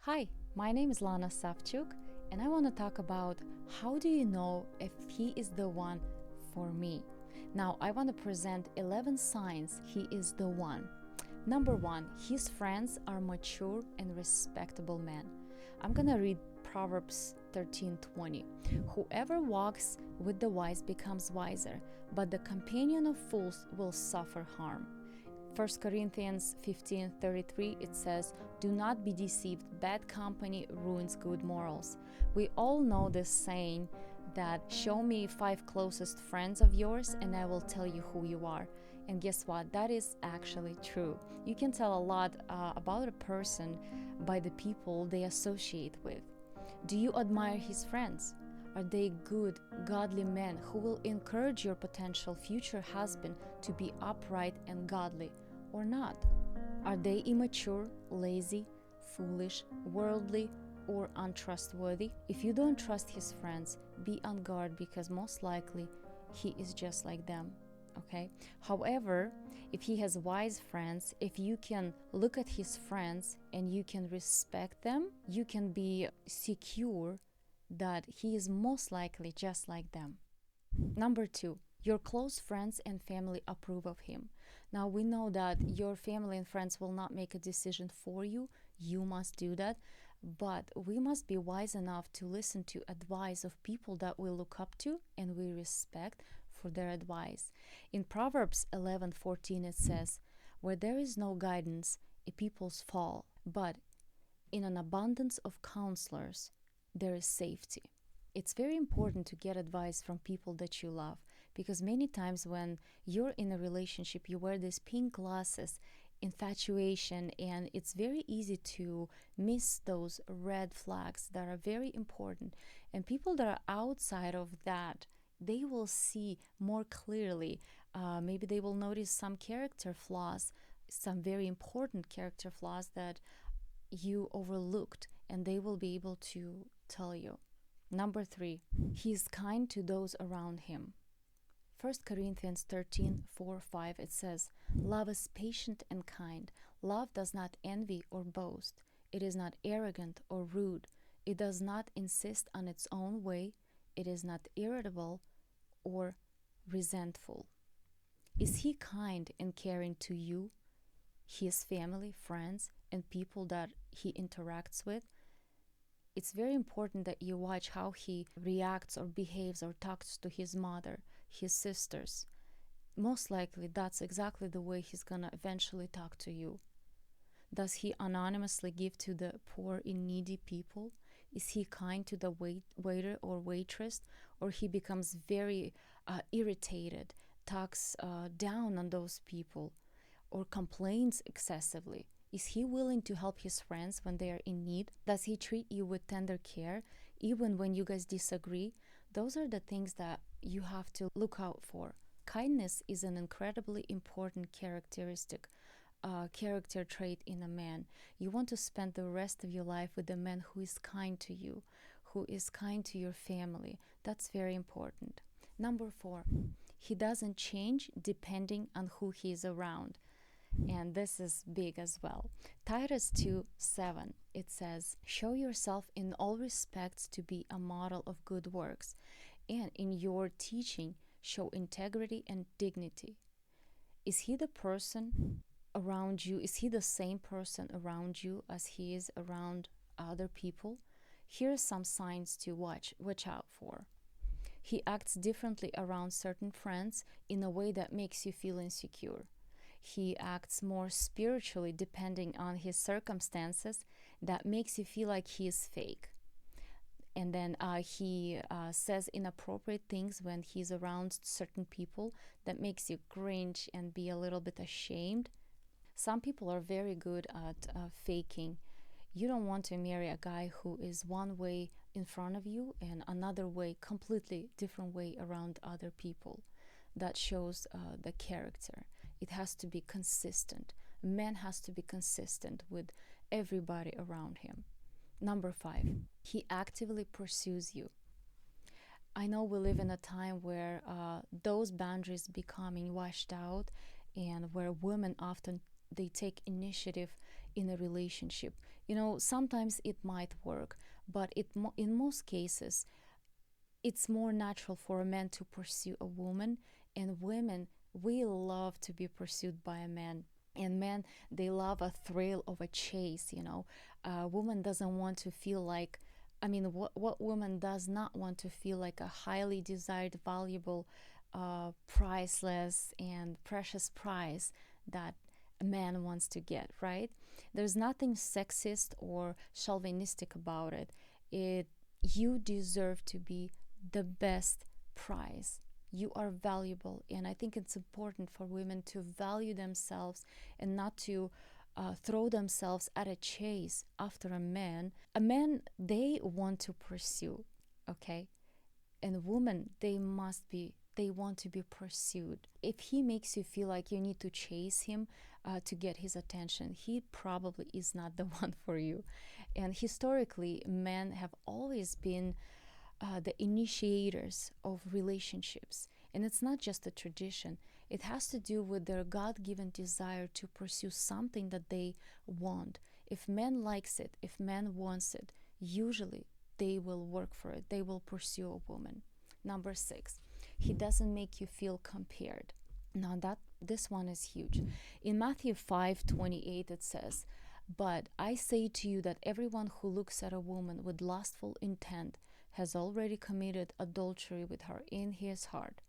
Hi, my name is Lana Savchuk, and I want to talk about how do you know if he is the one for me. Now, I want to present 11 signs he is the one. Number one, his friends are mature and respectable men. I'm going to read Proverbs 13:20. Whoever walks with the wise becomes wiser, but the companion of fools will suffer harm. 1 Corinthians 15:33, it says, "Do not be deceived, bad company ruins good morals." We all know this saying that show me 5 closest friends of yours and I will tell you who you are. And guess what? That is actually true. You can tell a lot about a person by the people they associate with. Do you admire his friends? Are they good, godly men who will encourage your potential future husband to be upright and godly, or not? Are they immature, lazy, foolish, worldly, or untrustworthy? If you don't trust his friends, be on guard because most likely he is just like them. Okay? However, if he has wise friends, if you can look at his friends and you can respect them, you can be secure that he is most likely just like them. Number 2, your close friends and family approve of him. Now, we know that your family and friends will not make a decision for you. You must do that. But we must be wise enough to listen to advice of people that we look up to and we respect for their advice. In Proverbs 11:14, it says, "Where there is no guidance, a people's fall, but in an abundance of counselors, there is safety." It's very important to get advice from people that you love, because many times when you're in a relationship, you wear these pink glasses, infatuation, and it's very easy to miss those red flags that are very important. And people that are outside of that, they will see more clearly. Maybe they will notice some character flaws, some very important character flaws that you overlooked, and they will be able to tell you. Number 3, he is kind to those around him. 1 Corinthians 13:4-5, it says, "Love is patient and kind. Love does not envy or boast. It is not arrogant or rude. It does not insist on its own way. It is not irritable or resentful." Is he kind and caring to you, his family, friends, and people that he interacts with? It's very important that you watch how he reacts or behaves or talks to his mother, his sisters. Most likely, that's exactly the way he's gonna eventually talk to you. Does he anonymously give to the poor and needy people? Is he kind to the waiter or waitress? Or he becomes very irritated, talks down on those people, or complains excessively? Is he willing to help his friends when they are in need? Does he treat you with tender care, even when you guys disagree? Those are the things that you have to look out for. Kindness is an incredibly important character trait in a man. You want to spend the rest of your life with a man who is kind to you, who is kind to your family. That's very important. Number 4, he doesn't change depending on who he is around. And this is big as well. Titus 2:7, it says, "Show yourself in all respects to be a model of good works, and in your teaching show integrity and dignity." Is he the person around you? Is he the same person around you as he is around other people? Here are some signs to watch out for. He acts differently around certain friends in a way that makes you feel insecure. He acts more spiritually depending on his circumstances that makes you feel like he is fake. And then he says inappropriate things when he's around certain people that makes you cringe and be a little bit ashamed. Some people are very good at faking. You don't want to marry a guy who is one way in front of you and another way, completely different way around other people. That shows the character. It has to be consistent. A man has to be consistent with everybody around him. Number 5, he actively pursues you. I know we live in a time where those boundaries becoming washed out, and where women often they take initiative in a relationship. Sometimes it might work, but in most cases, it's more natural for a man to pursue a woman, and women, we love to be pursued by a man. And men, they love a thrill of a chase. A woman doesn't want to feel like, what woman does not want to feel like a highly desired, valuable, priceless, and precious prize that a man wants to get, right? There's nothing sexist or chauvinistic about it. You deserve to be the best prize. You are valuable, and I think it's important for women to value themselves and not to throw themselves at a chase after a man. A man, they want to pursue, okay? And women, they want to be pursued. If he makes you feel like you need to chase him to get his attention, he probably is not the one for you. And historically, men have always been the initiators of relationships. And it's not just a tradition, it has to do with their God-given desire to pursue something that they want. If man likes it, if man wants it, usually they will work for it. They will pursue a woman. Number 6, he doesn't make you feel compared. Now this one is huge. In Matthew 5:28 it says, "But I say to you that everyone who looks at a woman with lustful intent has already committed adultery with her in his heart."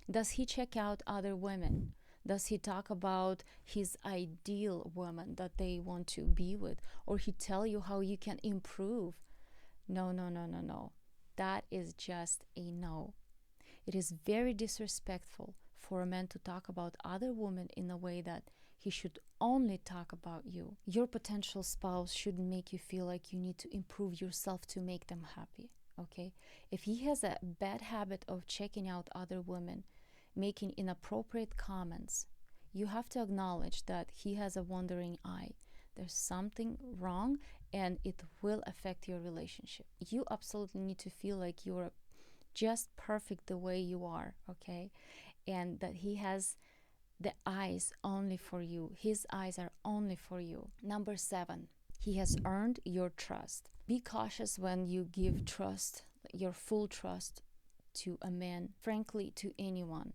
Does he check out other women? Does he talk about his ideal woman that they want to be with? Or he tell you how you can improve? No, no, no, no, no. That is just a no. It is very disrespectful for a man to talk about other women in a way that he should only talk about you. Your potential spouse shouldn't make you feel like you need to improve yourself to make them happy, okay? If he has a bad habit of checking out other women, making inappropriate comments, you have to acknowledge that he has a wandering eye. There's something wrong, and it will affect your relationship. You absolutely need to feel like you're just perfect the way you are, okay? And that he has the eyes only for you. His eyes are only for you. Number 7, he has earned your trust. Be cautious when you give trust, your full trust, to a man, frankly, to anyone.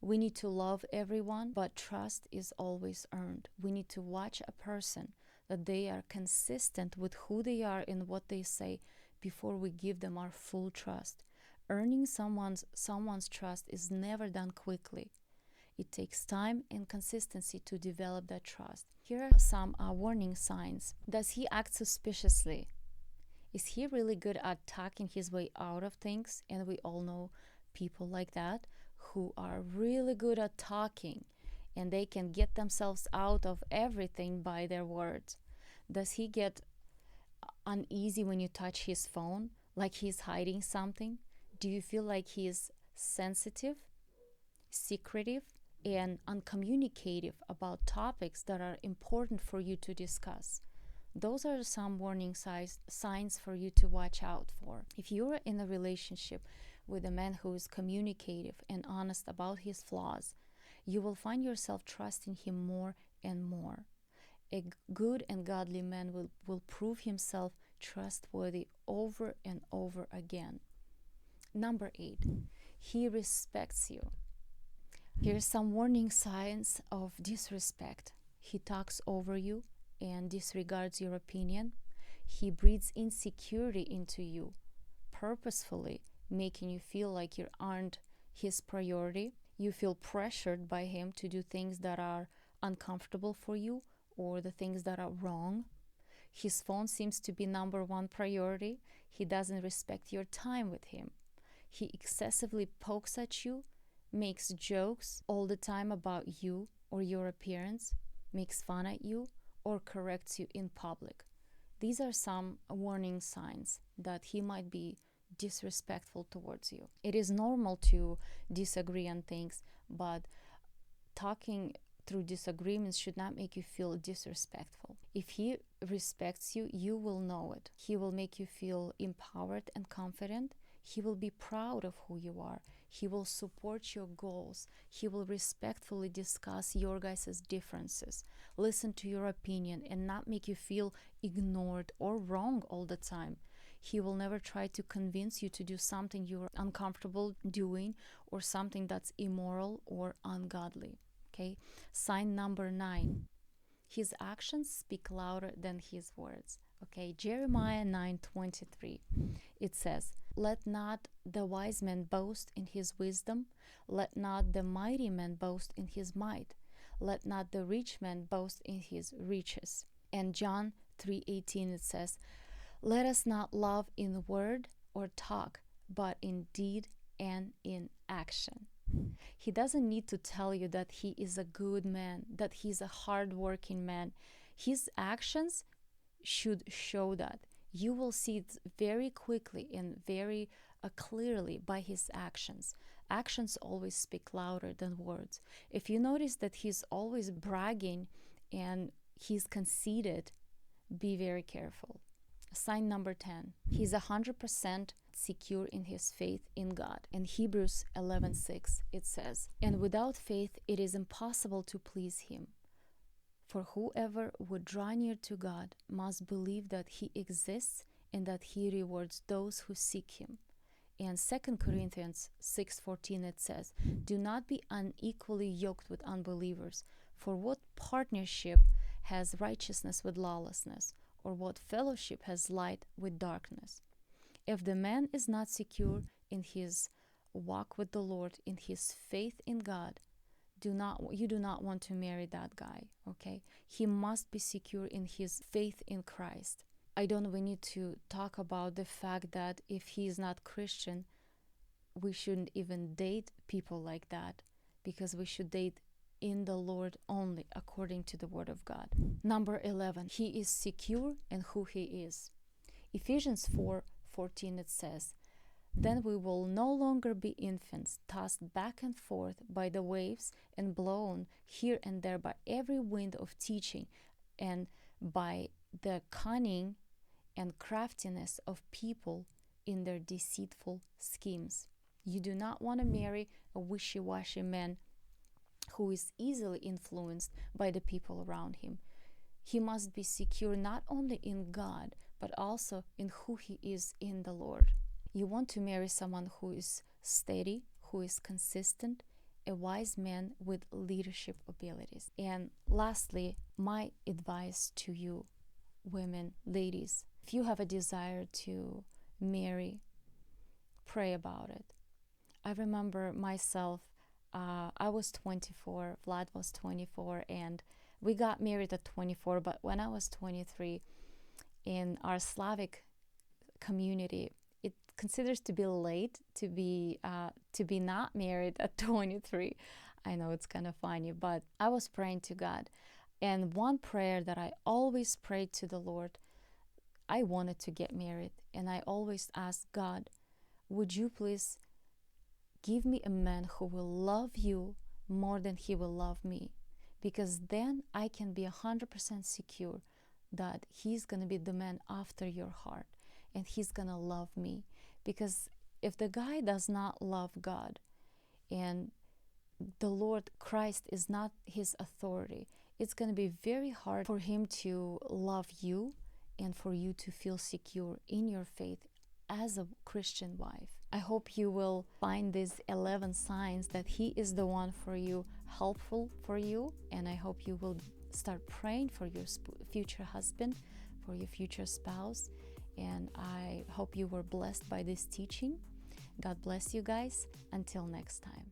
We need to love everyone, but trust is always earned. We need to watch a person that they are consistent with who they are and what they say before we give them our full trust. Earning someone's trust is never done quickly. It takes time and consistency to develop that trust. Here are some warning signs. Does he act suspiciously? Is he really good at talking his way out of things? And we all know people like that who are really good at talking, and they can get themselves out of everything by their words. Does he get uneasy when you touch his phone, like he's hiding something? Do you feel like he is sensitive, secretive, and uncommunicative about topics that are important for you to discuss? Those are some warning signs for you to watch out for. If you're in a relationship with a man who is communicative and honest about his flaws, you will find yourself trusting him more and more. A good and godly man will prove himself trustworthy over and over again. Number 8, he respects you. Here's some warning signs of disrespect. He talks over you and disregards your opinion. He breathes insecurity into you, purposefully making you feel like you aren't his priority. You feel pressured by him to do things that are uncomfortable for you or the things that are wrong. His phone seems to be number 1 priority. He doesn't respect your time with him. He excessively pokes at you, makes jokes all the time about you or your appearance, makes fun at you, or corrects you in public. These are some warning signs that he might be disrespectful towards you. It is normal to disagree on things, but talking through disagreements should not make you feel disrespectful. If he respects you, you will know it. He will make you feel empowered and confident. He will be proud of who you are. He will support your goals. He will respectfully discuss your guys' differences, listen to your opinion, and not make you feel ignored or wrong all the time. He will never try to convince you to do something you're uncomfortable doing or something that's immoral or ungodly. Okay? Sign number 9. His actions speak louder than his words. Okay, Jeremiah 9:23. It says, "Let not the wise man boast in his wisdom, let not the mighty man boast in his might, let not the rich man boast in his riches." And John 3:18 it says, "Let us not love in word or talk, but in deed and in action." He doesn't need to tell you that he is a good man, that he's a hardworking man. His actions should show that. You will see it very quickly and very clearly by his actions. Actions always speak louder than words. If you notice that he's always bragging and he's conceited, be very careful. Sign number 10. He's 100% secure in his faith in God. In Hebrews 11:6 it says, "And without faith it is impossible to please him. For whoever would draw near to God must believe that he exists and that he rewards those who seek him." And 2 Corinthians 6:14 it says, "Do not be unequally yoked with unbelievers, for what partnership has righteousness with lawlessness, or what fellowship has light with darkness?" If the man is not secure in his walk with the Lord, in his faith in God, you do not want to marry that guy, okay? He must be secure in his faith in Christ. I don't we need to talk about the fact that if he is not Christian, we shouldn't even date people like that, because we should date in the Lord only, according to the Word of God. Number 11, he is secure in who he is. Ephesians 4:14 it says, "Then we will no longer be infants, tossed back and forth by the waves and blown here and there by every wind of teaching and by the cunning and craftiness of people in their deceitful schemes." You do not want to marry a wishy-washy man who is easily influenced by the people around him. He must be secure not only in God, but also in who he is in the Lord. You want to marry someone who is steady, who is consistent, a wise man with leadership abilities. And lastly, my advice to you, women, ladies, if you have a desire to marry, pray about it. I remember myself, I was 24, Vlad was 24, and we got married at 24, but when I was 23, in our Slavic community, it considers to be late to be not married at 23. I know it's kind of funny, but I was praying to God, and one prayer that I always prayed to the Lord, I wanted to get married, and I always asked God, would you please give me a man who will love you more than he will love me, because then I can be 100% secure that he's going to be the man after your heart and he's going to love me. Because if the guy does not love God and the Lord Christ is not his authority, it's going to be very hard for him to love you and for you to feel secure in your faith as a Christian wife. I hope you will find these 11 signs that he is the one for you, helpful for you, and I hope you will start praying for your future husband, for your future spouse, and I hope you were blessed by this teaching. God bless you guys. Until next time.